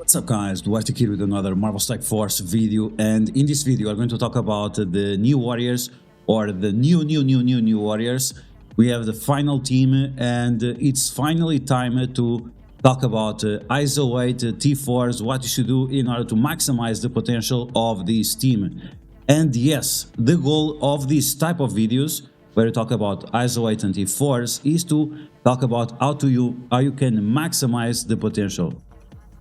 What's up guys, DuArktik here with another Marvel Strike Force video, and in this video I'm going to talk about the new warriors, or the new warriors. We have the final team, and it's finally time to talk about ISO 8 T4s, what you should do in order to maximize the potential of this team. And yes, the goal of this type of videos, where we talk about ISO 8 and T4s, is to talk about how you can maximize the potential.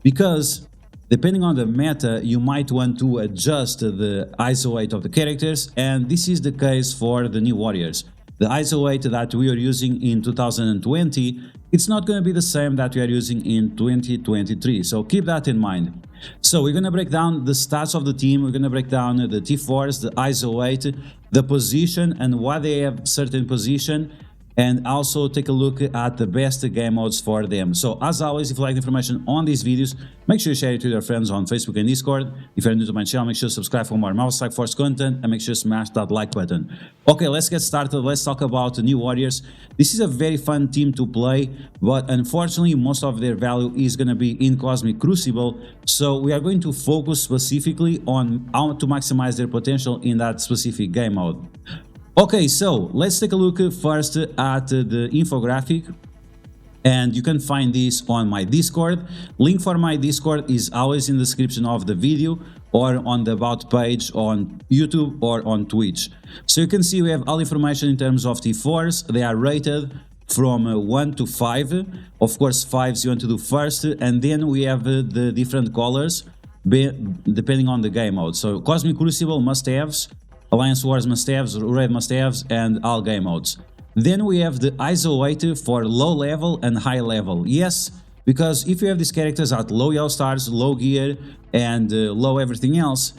Because depending on the meta, you might want to adjust the ISO 8 of the characters, and this is the case for the new warriors. The ISO 8 that we are using in 2020, it's not going to be the same that we are using in 2023, so keep that in mind. So we're going to break down the stats of the team, we're going to break down the T4s, the ISO 8, the position and why they have certain position, and also take a look at the best game modes for them. So as always, if you like the information on these videos, make sure you share it with your friends on Facebook and Discord. If you're new to my channel, make sure to subscribe for more Marvel Strike Force content, and make sure to smash that like button. Okay, let's get started. Let's talk about the new warriors. This is a very fun team to play, but unfortunately most of their value is going to be in Cosmic Crucible, so we are going to focus specifically on how to maximize their potential in that specific game mode. Okay, so let's take a look first at the infographic, and you can find this on my Discord. Link for my Discord is always in the description of the video, or on the about page on YouTube or on Twitch. So you can see we have all information in terms of T4s. They are rated from 1 to 5. Of course, 5s you want to do first, and then we have the different colors depending on the game mode. So Cosmic Crucible must-haves, Alliance Wars must-haves, Raid must-haves, and all game modes. Then we have the ISO 8 for low level and high level. Yes, because if you have these characters at low yellow stars, low gear, and low everything else,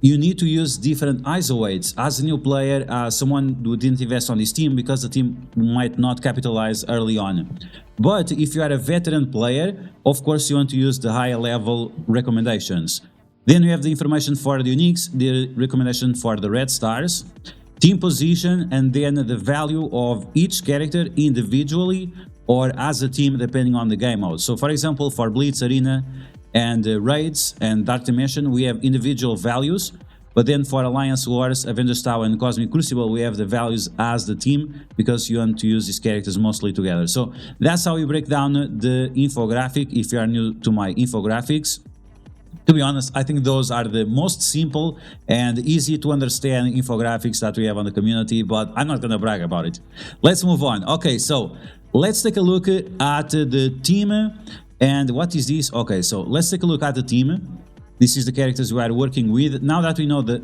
you need to use different ISO 8s. As a new player, someone who didn't invest on this team, because the team might not capitalize early on. But if you are a veteran player, of course you want to use the higher level recommendations. Then we have the information for the uniques, the recommendation for the red stars, team position, and then the value of each character individually or as a team depending on the game mode. So for example, for Blitz, Arena, and Raids and Dark Dimension, we have individual values, but then for Alliance Wars, Avengers Tower, and Cosmic Crucible, we have the values as the team, because you want to use these characters mostly together. So that's how we break down the infographic if you are new to my infographics. To be honest, I think those are the most simple and easy to understand infographics that we have on the community, but I'm not gonna brag about it. Let's move on. Okay, so let's take a look at the team. And what is this? Okay, so let's take a look at the team. This is the characters we are working with. Now that we know the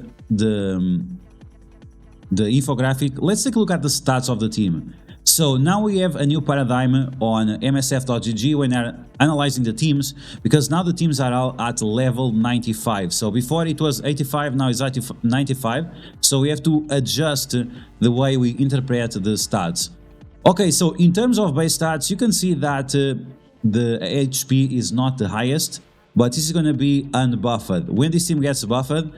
infographic, let's take a look at the stats of the team. So now we have a new paradigm on MSF.gg when they're analyzing the teams, because now the teams are all at level 95. So before it was 85, now it's at 95. So we have to adjust the way we interpret the stats. Okay, so in terms of base stats, you can see that the HP is not the highest, but this is going to be unbuffed. When this team gets buffed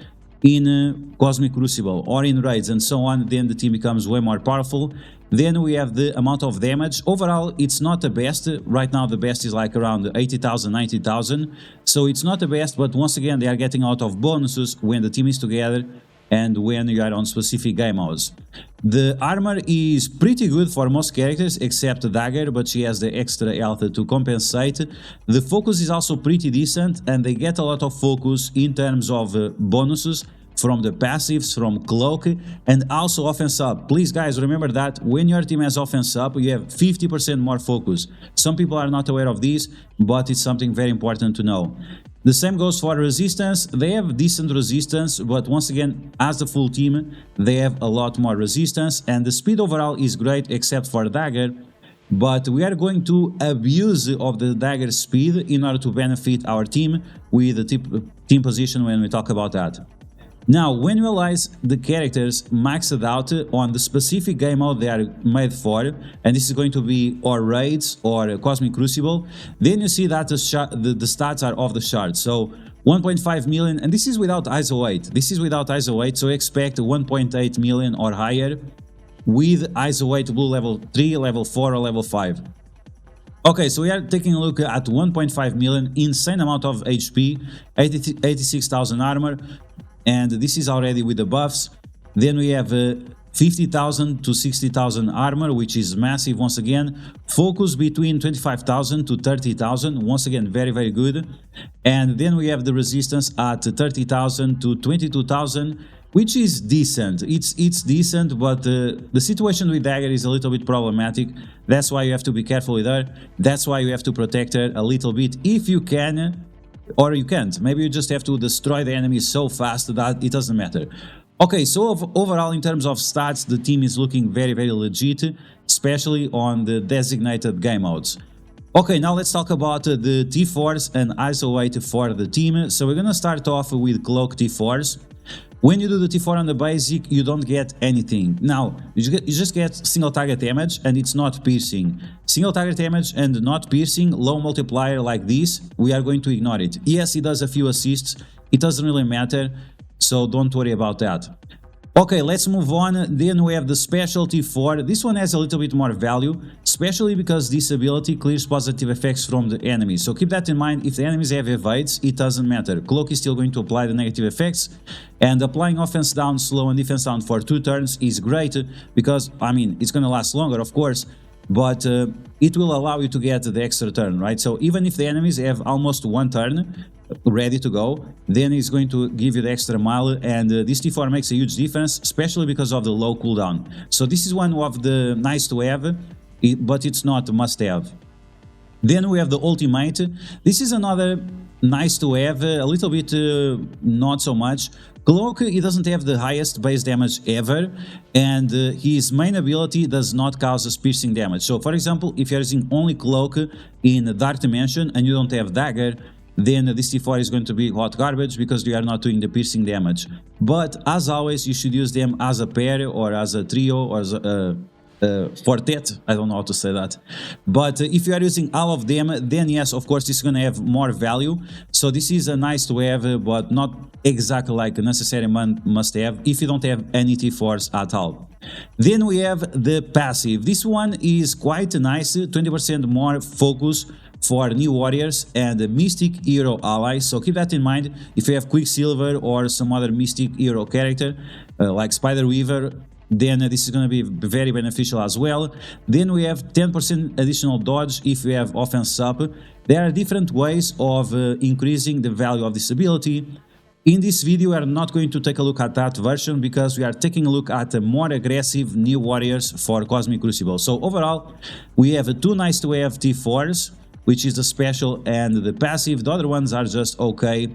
in Cosmic Crucible or in raids and so on, then the team becomes way more powerful. Then we have the amount of damage. Overall, it's not the best. Right now, the best is like around 80,000, 90,000. So it's not the best, but once again, they are getting out of bonuses when the team is together and when you are on specific game modes. The armor is pretty good for most characters except Dagger, but she has the extra health to compensate. The focus is also pretty decent, and they get a lot of focus in terms of bonuses from the passives, from Cloak, and also offense up. Please guys, remember that when your team has offense up, you have 50% more focus. Some people are not aware of this, but it's something very important to know. The same goes for resistance. They have decent resistance, but once again, as the full team, they have a lot more resistance, and the speed overall is great except for Dagger. But we are going to abuse of the Dagger speed in order to benefit our team with the team position when we talk about that. Now, when you realize the characters maxed out on the specific game mode they are made for, and this is going to be or Raids or Cosmic Crucible, then you see that the stats are off the charts. So 1.5 million, and this is without ISO 8. This is without ISO 8, so expect 1.8 million or higher with ISO 8 blue level 3, level 4, or level 5. Okay, so we are taking a look at 1.5 million, insane amount of HP, 86,000 armor, and this is already with the buffs. Then we have 50,000 to 60,000 armor, which is massive once again. Focus between 25,000 to 30,000, once again very good. And then we have the resistance at 30,000 to 22,000, which is decent. It's decent, but the situation with Dagger is a little bit problematic. That's why you have to be careful with her. That's why you have to protect her a little bit if you can, or you can't. Maybe you just have to destroy the enemy so fast that it doesn't matter. Okay, so overall in terms of stats, the team is looking very legit, especially on the designated game modes. Okay, now let's talk about the T4s and ISO weight for the team. So we're gonna start off with Cloak T4s. When you do the T4 on the basic, you don't get anything. Now, you just get single target damage and it's not piercing. Single target damage and not piercing, low multiplier like this, we are going to ignore it. Yes, it does a few assists, it doesn't really matter, so don't worry about that. Okay, let's move on. Then we have the Special T4. This one has a little bit more value, especially because this ability clears positive effects from the enemy. So keep that in mind. If the enemies have evades, it doesn't matter. Cloak is still going to apply the negative effects, and applying offense down, slow, and defense down for 2 turns is great because, I mean, it's going to last longer, of course, but it will allow you to get the extra turn, right? So even if the enemies have almost 1 turn ready to go, then it's going to give you the extra mile, and this T4 makes a huge difference, especially because of the low cooldown. So this is one of the nice to have, but it's not a must have. Then we have the ultimate. This is another nice to have, a little bit not so much. Cloak, he doesn't have the highest base damage ever, and his main ability does not cause piercing damage. So for example, if you're using only Cloak in Dark Dimension and you don't have Dagger, then this T4 is going to be hot garbage because you are not doing the piercing damage. But as always, you should use them as a pair or as a trio or as a quartet. I don't know how to say that. But if you are using all of them, then yes, of course, this is going to have more value. So this is a nice to have, but not exactly like a necessary must have if you don't have any T4s at all. Then we have the passive. This one is quite nice, 20% more focus for new warriors and mystic hero allies. So keep that in mind. If you have Quicksilver or some other mystic hero character like Spider Weaver, then this is going to be very beneficial as well. Then we have 10% additional dodge if you have offense up. There are different ways of increasing the value of this ability. In this video, we are not going to take a look at that version because we are taking a look at more aggressive new warriors for Cosmic Crucible. So overall, we have 2 nice to have T4s, which is the special and the passive. The other ones are just okay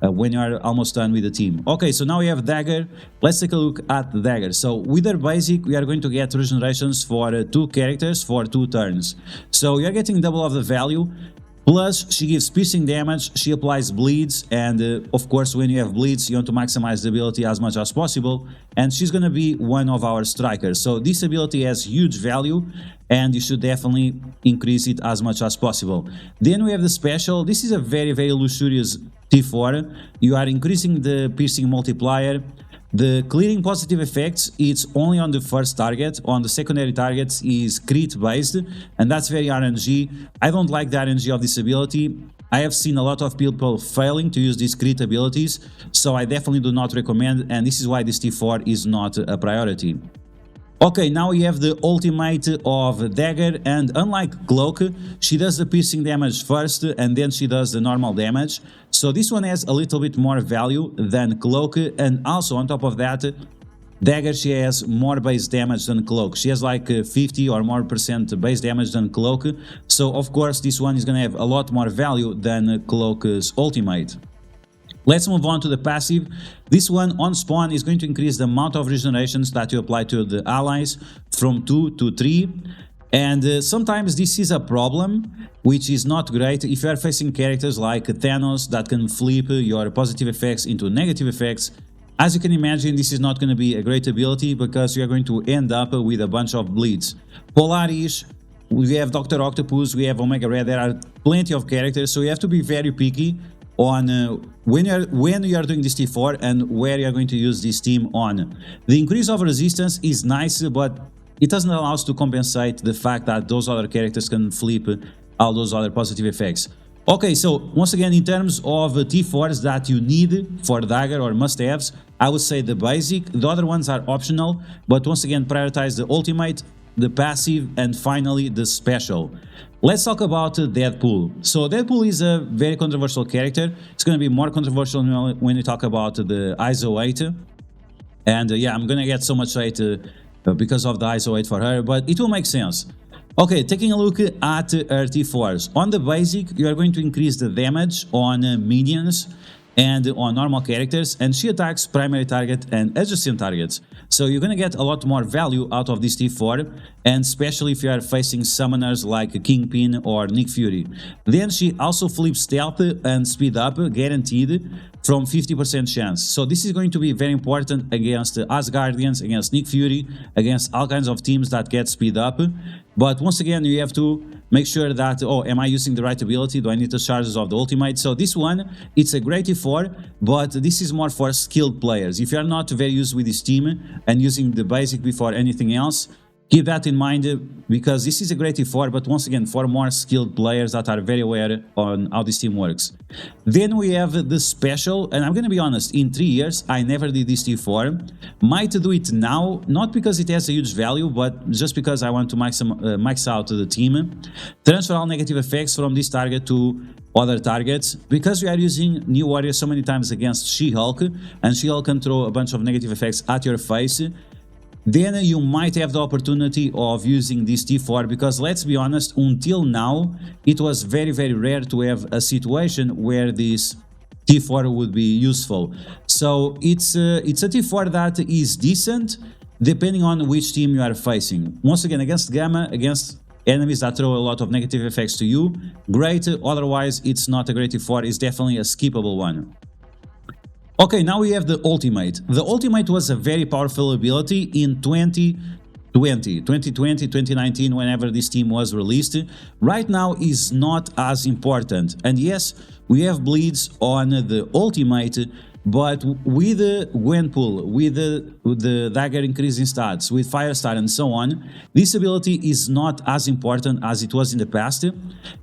when you are almost done with the team. Okay, so now we have Dagger. Let's take a look at the Dagger. So with our basic, we are going to get regenerations for 2 characters for 2 turns. So you are getting double of the value. Plus, she gives piercing damage, she applies bleeds, and of course, when you have bleeds, you want to maximize the ability as much as possible, and she's gonna be one of our strikers. So this ability has huge value, and you should definitely increase it as much as possible. Then we have the special. This is a very luxurious T4. You are increasing the piercing multiplier. The clearing positive effects, it's only on the first target. On the secondary targets is crit based, and that's very RNG. I don't like the RNG of this ability. I have seen a lot of people failing to use these crit abilities, so I definitely do not recommend, and this is why this T4 is not a priority. Okay, now we have the ultimate of Dagger, and unlike Cloak, she does the piercing damage first and then she does the normal damage. So this one has a little bit more value than Cloak, and also on top of that, Dagger, she has more base damage than Cloak. She has like 50 or more % base damage than Cloak, so of course this one is gonna have a lot more value than Cloak's ultimate. Let's move on to the passive. This one on spawn is going to increase the amount of regenerations that you apply to the allies from 2 to 3. And sometimes this is a problem, which is not great if you are facing characters like Thanos that can flip your positive effects into negative effects. As you can imagine, this is not going to be a great ability because you are going to end up with a bunch of bleeds. Polaris, we have Dr. Octopus, we have Omega Red, there are plenty of characters, so you have to be very picky on when you are doing this T4 and where you are going to use this team on. The increase of resistance is nice, but it doesn't allow us to compensate the fact that those other characters can flip all those other positive effects. Okay, so once again, in terms of T4s that you need for Dagger or must-haves, I would say the basic. The other ones are optional, but once again, prioritize the ultimate, the passive, and finally the special. Let's talk about Deathpool. So Deathpool is a very controversial character. It's going to be more controversial when you talk about the ISO 8. And yeah, I'm going to get so much hate because of the ISO 8 for her, but it will make sense. Okay, taking a look at her T4s. On the basic, you are going to increase the damage on minions and on normal characters, and she attacks primary target and adjacent targets. So you're gonna get a lot more value out of this T4, and especially if you are facing summoners like Kingpin or Nick Fury. Then she also flips stealth and speed up, guaranteed, from 50% chance. So this is going to be very important against Asgardians, against Nick Fury, against all kinds of teams that get speed up. But once again, you have to make sure that, oh, am I using the right ability? Do I need the charges of the ultimate? So this one, it's a great T4, but this is more for skilled players. If you're not very used with this team and using the basic before anything else, keep that in mind, because this is a great T4, but once again, for more skilled players that are very aware on how this team works. Then we have the special, and I'm gonna be honest, in 3 years, I never did this T4. Might do it now, not because it has a huge value, but just because I want to max out the team. Transfer all negative effects from this target to other targets, because we are using New Warrior so many times against She-Hulk, and She-Hulk can throw a bunch of negative effects at your face. Then you might have the opportunity of using this T4, because let's be honest, until now it was very rare to have a situation where this T4 would be useful. So it's a T4 that is decent depending on which team you are facing. Once again, against Gamma, against enemies that throw a lot of negative effects to you, great. Otherwise, it's not a great T4, it's definitely a skippable one. Okay, now we have the ultimate. The ultimate was a very powerful ability in 2020, 2019, whenever this team was released. Right now is not as important. And yes, we have bleeds on the ultimate, but with the Gwenpool, with the Dagger increasing stats, with Firestar and so on, this ability is not as important as it was in the past,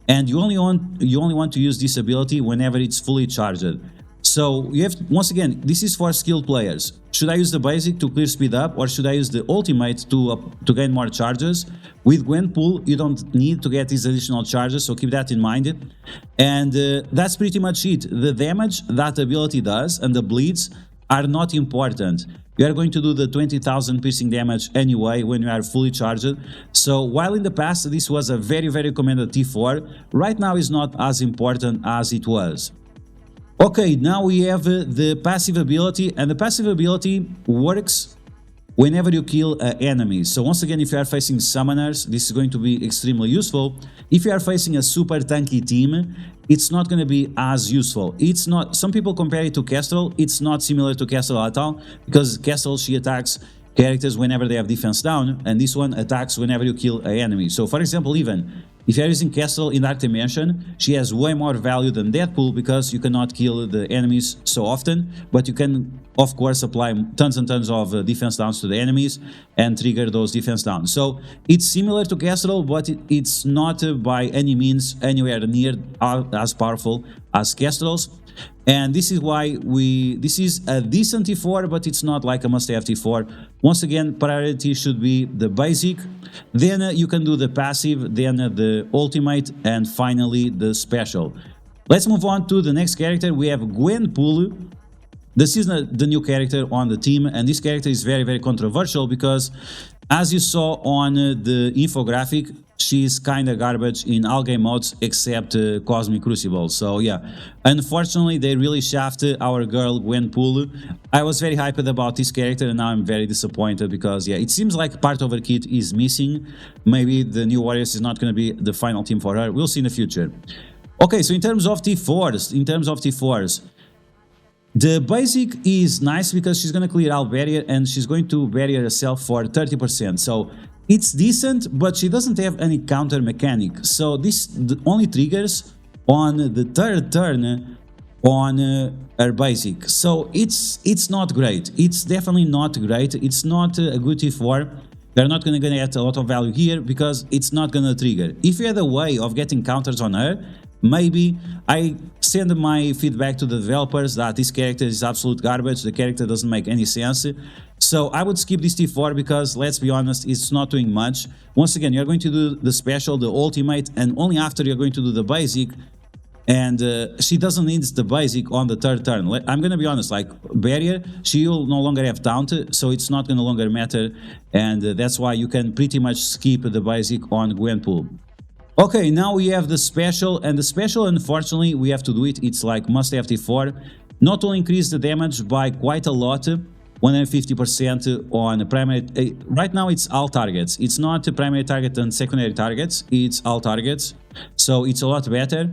and you only want to use this ability whenever it's fully charged. So you have to, once again, this is for skilled players. Should I use the basic to clear speed up, or should I use the ultimate to gain more charges? With Gwenpool, you don't need to get these additional charges, so keep that in mind. And that's pretty much it. The damage that ability does and the bleeds are not important. You are going to do the 20,000 piercing damage anyway when you are fully charged. So while in the past this was a very recommended T4, right now is not as important as it was. Okay, now we have the passive ability, and the passive ability works whenever you kill enemies. So once again, if you are facing summoners, this is going to be extremely useful. If you are facing a super tanky team, it's not going to be as useful. It's not. Some people compare it to Kestrel. It's not similar to Kestrel at all, because Kestrel, she attacks characters whenever they have defense down, and this one attacks whenever you kill an enemy. So for example, even if you are using Kestrel in Dark Dimension, she has way more value than Deathpool, because you cannot kill the enemies so often, but you can of course apply tons and tons of defense downs to the enemies and trigger those defense downs. So it's similar to Kestrel, but it's not by any means anywhere near as powerful as Kestrel's. And this is why this is a decent T4, but it's not like a must-have T4. Once again, priority should be the basic, then you can do the passive, then the ultimate, and finally the special. Let's move on to the next character. We have Gwenpool. This is the new character on the team, and this character is very controversial because, as you saw on the infographic, she's kinda garbage in all game modes except Cosmic Crucible. So yeah, unfortunately they really shafted our girl Gwenpool. I was very hyped about this character, and now I'm very disappointed because yeah, it seems like part of her kit is missing. Maybe the New Warriors is not going to be the final team for her. We'll see in the future. Okay, so in terms of T4s, the basic is nice because she's going to clear out barrier, and she's going to barrier herself for 30%. So it's decent, but she doesn't have any counter mechanic. So this only triggers on the third turn on her basic. So it's not great. It's definitely not great. It's not a good T4. They're not going to get a lot of value here because it's not going to trigger. If you had a way of getting counters on her, maybe I send my feedback to the developers that this character is absolute garbage, the character doesn't make any sense. So I would skip this T4 because, let's be honest, it's not doing much. Once again, you're going to do the special, the ultimate, and only after you're going to do the basic. And she doesn't need the basic on the third turn. I'm gonna be honest, like barrier, she will no longer have taunt, so it's not gonna longer matter, and that's why you can pretty much skip the basic on Gwenpool. Okay, now we have the special, and the special, unfortunately, we have to do it. It's like must-have T4. Not only increase the damage by quite a lot, 150% on primary. Right now it's all targets. It's not primary target and secondary targets. It's all targets, so it's a lot better.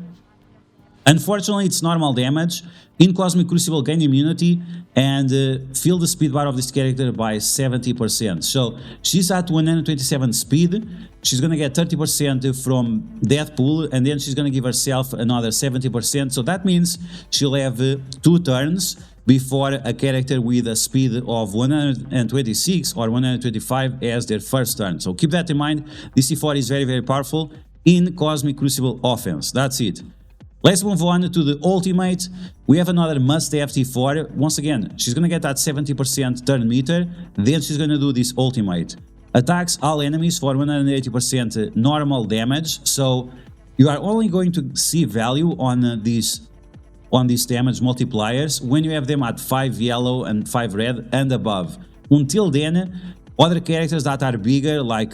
Unfortunately, it's normal damage. In Cosmic Crucible, gain immunity and fill the speed bar of this character by 70%. So she's at 127 speed. She's gonna get 30% from Deathpool, and then she's gonna give herself another 70%. So that means she'll have 2 turns before a character with a speed of 126 or 125 as their first turn. So keep that in mind. This T4 is very, very powerful in Cosmic Crucible offense. That's it. Let's move on to the ultimate. We have another must-have T4. Once again, she's gonna get that 70% turn meter, then she's gonna do this ultimate. Attacks all enemies for 180% normal damage, so you are only going to see value on these damage multipliers when you have them at 5 yellow and 5 red and above. Until then, other characters that are bigger, like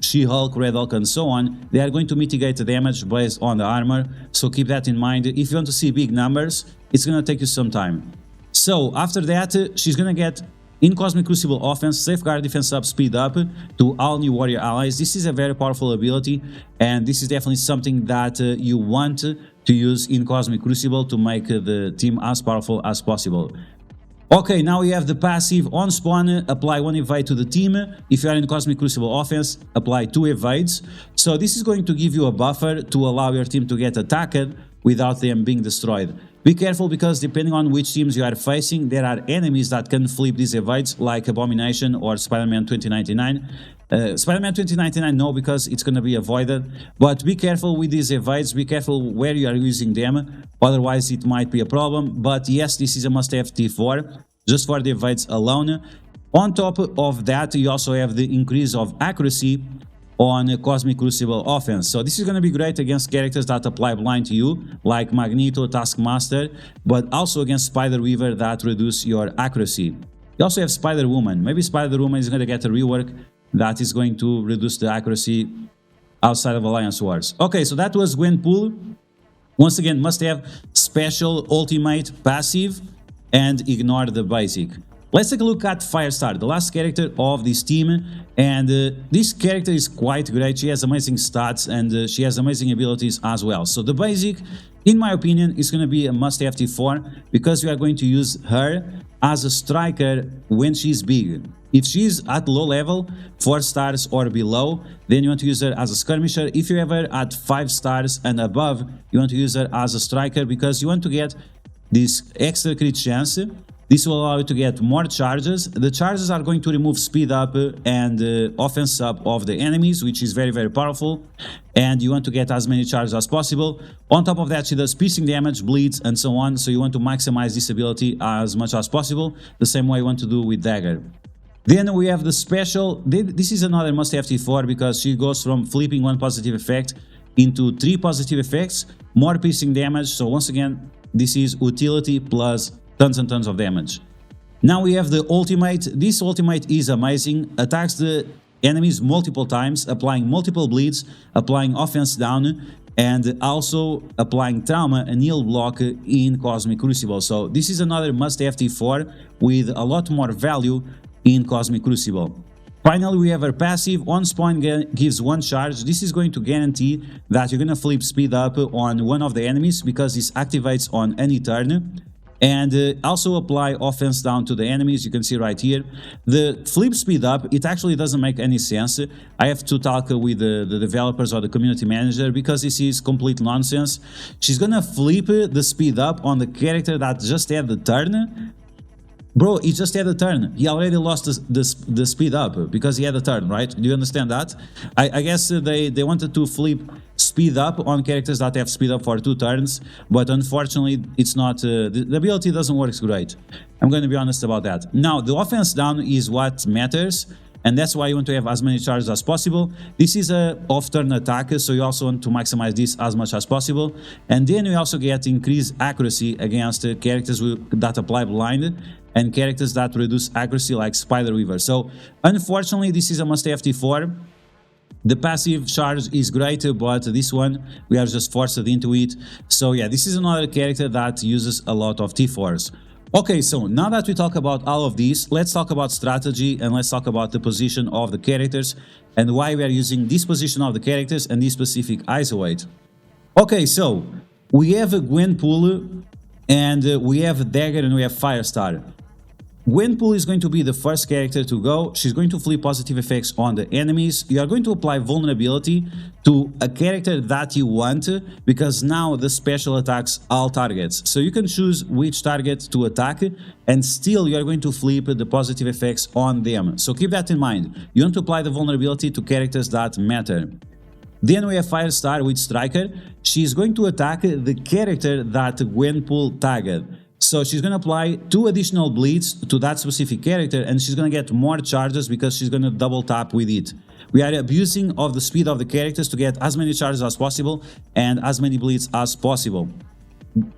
She-Hulk, Red Hulk, and so on, they are going to mitigate the damage based on the armor, so keep that in mind. If you want to see big numbers, it's gonna take you some time. So after that, she's gonna get, in Cosmic Crucible offense, Safeguard Defense Up, Speed Up to all new warrior allies. This is a very powerful ability, and this is definitely something that you want to use in Cosmic Crucible to make the team as powerful as possible. Okay, now we have the passive on spawn, apply 1 evade to the team. If you are in Cosmic Crucible offense, apply 2 evades. So this is going to give you a buffer to allow your team to get attacked without them being destroyed. Be careful because depending on which teams you are facing, there are enemies that can flip these evades like Abomination or Spider-Man 2099. Spider-Man 2099 no, because it's going to be avoided, but be careful with these evades, be careful where you are using them, otherwise it might be a problem. But yes, this is a must-have T4 just for the evades alone. On top of that, you also have the increase of accuracy on Cosmic Crucible offense, so this is going to be great against characters that apply blind to you like Magneto, Taskmaster, but also against Spider-Weaver that reduce your accuracy. You also have Spider-Woman. Maybe Spider-Woman is going to get a rework that is going to reduce the accuracy outside of Alliance Wars. Okay, so that was Gwenpool. Once again, must have special, ultimate, passive, and ignore the basic. Let's take a look at Firestar, the last character of this team, and this character is quite great. She has amazing stats and she has amazing abilities as well. So the basic, in my opinion, is going to be a must-have T4 because you are going to use her as a striker when she's big. If she's at low level, 4 stars or below, then you want to use her as a skirmisher. If you have her at 5 stars and above, you want to use her as a striker because you want to get this extra crit chance. This will allow you to get more charges. The charges are going to remove speed up and offense up of the enemies, which is very, very powerful. And you want to get as many charges as possible. On top of that, she does piercing damage, bleeds, and so on. So you want to maximize this ability as much as possible, the same way you want to do with Dagger. Then we have the special. This is another must-have T4 because she goes from flipping 1 positive effect into 3 positive effects, more piercing damage. So once again, this is utility plus tons and tons of damage. Now we have the ultimate. This ultimate is amazing. Attacks the enemies multiple times, applying multiple bleeds, applying offense down, and also applying trauma and heal block in Cosmic Crucible. So this is another must-have T4 with a lot more value in Cosmic Crucible. Finally, we have our passive. On spawn gives 1 charge. This is going to guarantee that you're going to flip speed up on one of the enemies because this activates on any turn. And also apply offense down to the enemies. You can see right here. The flip speed up, it actually doesn't make any sense. I have to talk with the developers or the community manager because this is complete nonsense. She's gonna flip the speed up on the character that just had the turn. Bro, he just had a turn. He already lost the speed up because he had a turn, right? Do you understand that? I guess they wanted to flip speed up on characters that have speed up for 2 turns, but unfortunately it's not, the ability doesn't work great. I'm going to be honest about that. Now, the offense down is what matters, and that's why you want to have as many charges as possible. This is a off-turn attack, so you also want to maximize this as much as possible. And then you also get increased accuracy against characters that apply blind and characters that reduce accuracy like Spider Weaver. So unfortunately, this is a must-have T4. The passive charge is great, but this one, we are just forced into it. So yeah, this is another character that uses a lot of T4s. Okay, so now that we talk about all of these, let's talk about strategy and let's talk about the position of the characters and why we are using this position of the characters and this specific ISO weight. Okay, so we have a Gwenpool and we have Dagger and we have Firestar. Gwenpool is going to be the first character to go. She's going to flip positive effects on the enemies. You are going to apply vulnerability to a character that you want because now the special attacks all targets. So you can choose which target to attack and still you are going to flip the positive effects on them. So keep that in mind. You want to apply the vulnerability to characters that matter. Then we have Firestar with Striker. She's going to attack the character that Gwenpool tagged. So she's going to apply 2 additional bleeds to that specific character and she's going to get more charges because she's going to double tap with it. We are abusing of the speed of the characters to get as many charges as possible and as many bleeds as possible.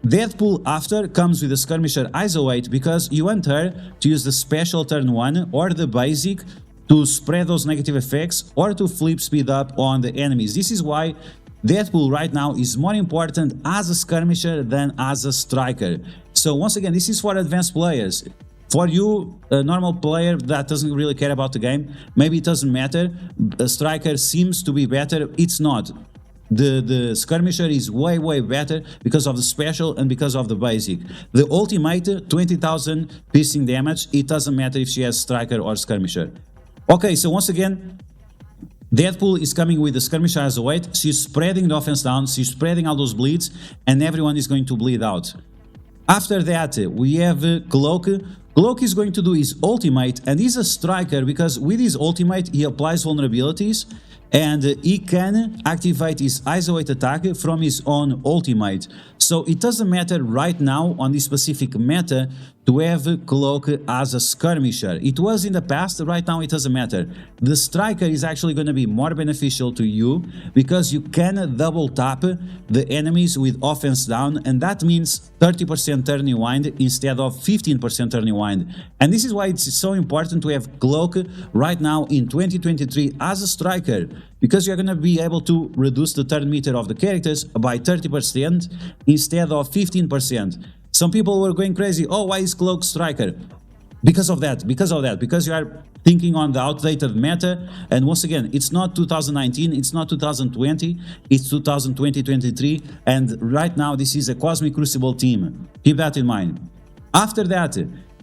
Deathpool after comes with the Skirmisher ISO 8 because you want her to use the special turn 1 or the basic to spread those negative effects or to flip speed up on the enemies. This is why Deathpool right now is more important as a skirmisher than as a striker. So once again, this is for advanced players. For you, a normal player that doesn't really care about the game, maybe it doesn't matter. A striker seems to be better. It's not. The skirmisher is way better because of the special and because of the basic. The ultimate, 20,000 piercing damage, it doesn't matter if she has striker or skirmisher. Okay, so once again, Deathpool is coming with the Skirmisher as a weight. She's spreading the offense down, she's spreading all those bleeds, and everyone is going to bleed out. After that, we have Cloak. Cloak is going to do his ultimate, and he's a striker because with his ultimate he applies vulnerabilities and he can activate his isolate attack from his own ultimate. So it doesn't matter right now on this specific meta to have Cloak as a skirmisher. It was in the past, right now it doesn't matter. The striker is actually going to be more beneficial to you because you can double tap the enemies with offense down, and that means 30% turn rewind instead of 15% turn rewind. And this is why it's so important to have Cloak right now in 2023 as a striker, because you're going to be able to reduce the turn meter of the characters by 30% instead of 15%. Some people were going crazy, oh, why is Cloak striker? Because of that, because you are thinking on the outdated meta, and once again, it's not 2019, it's not 2020, it's 2023, and right now this is a Cosmic Crucible team. Keep that in mind. After that,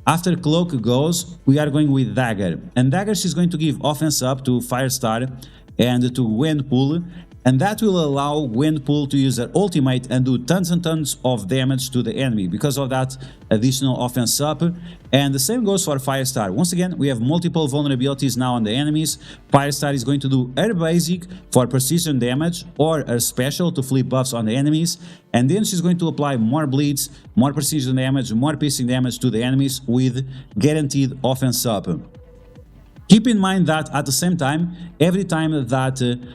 after Cloak goes, we are going with Dagger, and Dagger, she's going to give offense up to Firestar and to Gwenpool, and that will allow Gwenpool to use her ultimate and do tons and tons of damage to the enemy because of that additional offense up. And the same goes for Firestar. Once again, we have multiple vulnerabilities now on the enemies. Firestar is going to do her basic for precision damage or her special to flip buffs on the enemies, and then she's going to apply more bleeds, more precision damage, more piercing damage to the enemies with guaranteed offense up. Keep in mind that at the same time, every time that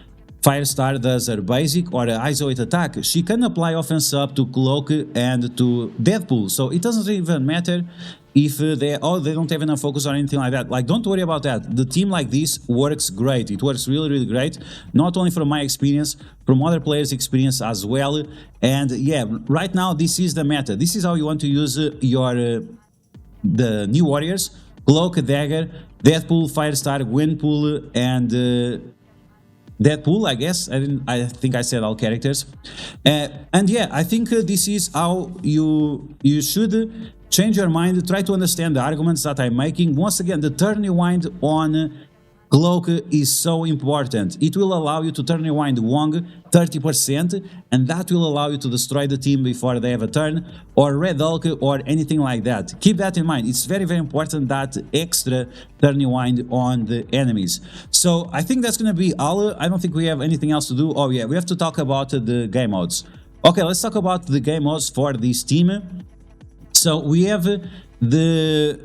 Firestar does her basic or her isolate attack, she can apply offense up to Cloak and to Deathpool. So it doesn't even matter if they don't have enough focus or anything like that. Like, don't worry about that. The team like this works great. It works really great. Not only from my experience, from other players' experience as well. And yeah, right now this is the meta. This is how you want to use the new warriors: Cloak, Dagger, Deathpool, Firestar, Gwenpool, and Deathpool, I guess. I think I said all characters. And yeah, I think this is how you should change your mind. Try to understand the arguments that I'm making. Once again, the turn rewind on Cloak is so important. It will allow you to turn rewind Wong 30%, and that will allow you to destroy the team before they have a turn, or Red Hulk, or anything like that. Keep that in mind. It's very, very important, that extra turn rewind on the enemies. So I think that's gonna be all. I don't think we have anything else to do. Oh yeah, we have to talk about the game modes. Okay, let's talk about the game modes for this team. So we have the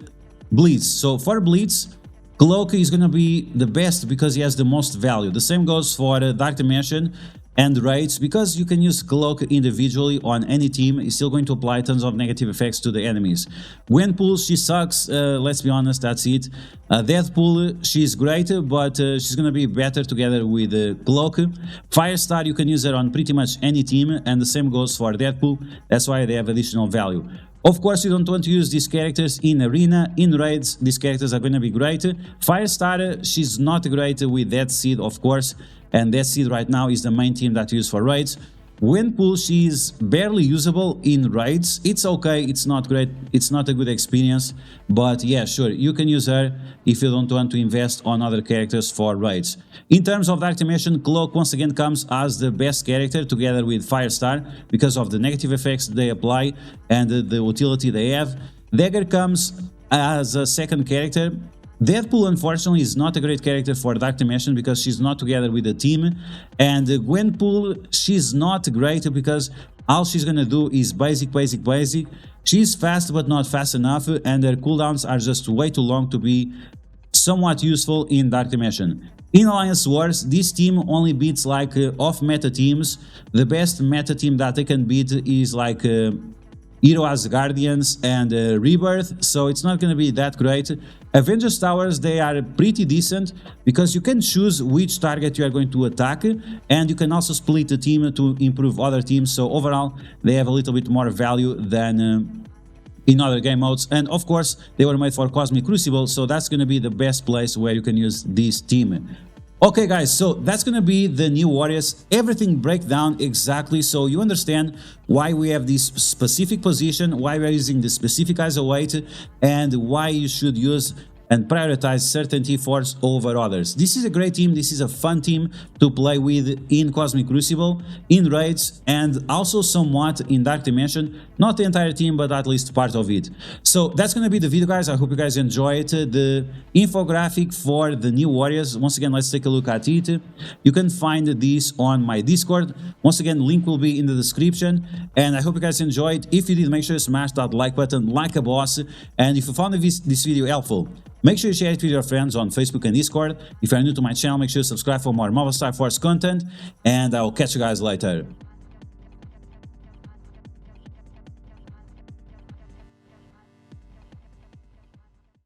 Blitz. So for Blitz, Cloak is going to be the best because he has the most value. The same goes for Dark Dimension and Raids, because you can use Cloak individually on any team. It's still going to apply tons of negative effects to the enemies. Gwenpool, she sucks, let's be honest, that's it. Deathpool, she's great, but she's going to be better together with Cloak. Firestar, you can use her on pretty much any team, and the same goes for Deathpool. That's why they have additional value. Of course, you don't want to use these characters in Arena, in Raids. These characters are going to be great. Firestar, she's not great with Death Seed, of course, and Death Seed right now is the main team that you use for Raids. Gwenpool, she's barely usable in Raids. It's okay, it's not great, it's not a good experience, but yeah, sure, you can use her if you don't want to invest on other characters for Raids. In terms of Dark Dimension, Cloak once again comes as the best character together with Firestar because of the negative effects they apply and the utility they have. Dagger comes as a second character. Deathpool, unfortunately, is not a great character for Dark Dimension because she's not together with the team. And Gwenpool, she's not great because all she's gonna do is basic. She's fast but not fast enough, and her cooldowns are just way too long to be somewhat useful in Dark Dimension. In Alliance Wars, this team only beats like off-meta teams. The best meta team that they can beat is like Hero Asgardians and Rebirth, so it's not going to be that great. Avengers Towers, they are pretty decent because you can choose which target you are going to attack, and you can also split the team to improve other teams, so overall they have a little bit more value than in other game modes. And of course they were made for Cosmic Crucible, so that's going to be the best place where you can use this team. Okay guys, so that's gonna be the new Warriors, everything break down exactly so you understand why we have this specific position, why we're using the specific ISO weight, and why you should use and prioritize certain T4s over others. This is a great team, this is a fun team to play with in Cosmic Crucible, in Raids, and also somewhat in Dark Dimension. Not the entire team, but at least part of it. So that's gonna be the video, guys. I hope you guys enjoyed the infographic for the new Warriors. Once again, let's take a look at it. You can find this on my Discord. Once again, link will be in the description, and I hope you guys enjoyed. If you did, make sure you smash that like button like a boss, and if you found this video helpful, make sure you share it with your friends on Facebook and Discord. If you are new to my channel, make sure you subscribe for more Marvel Star Force content, and I will catch you guys later.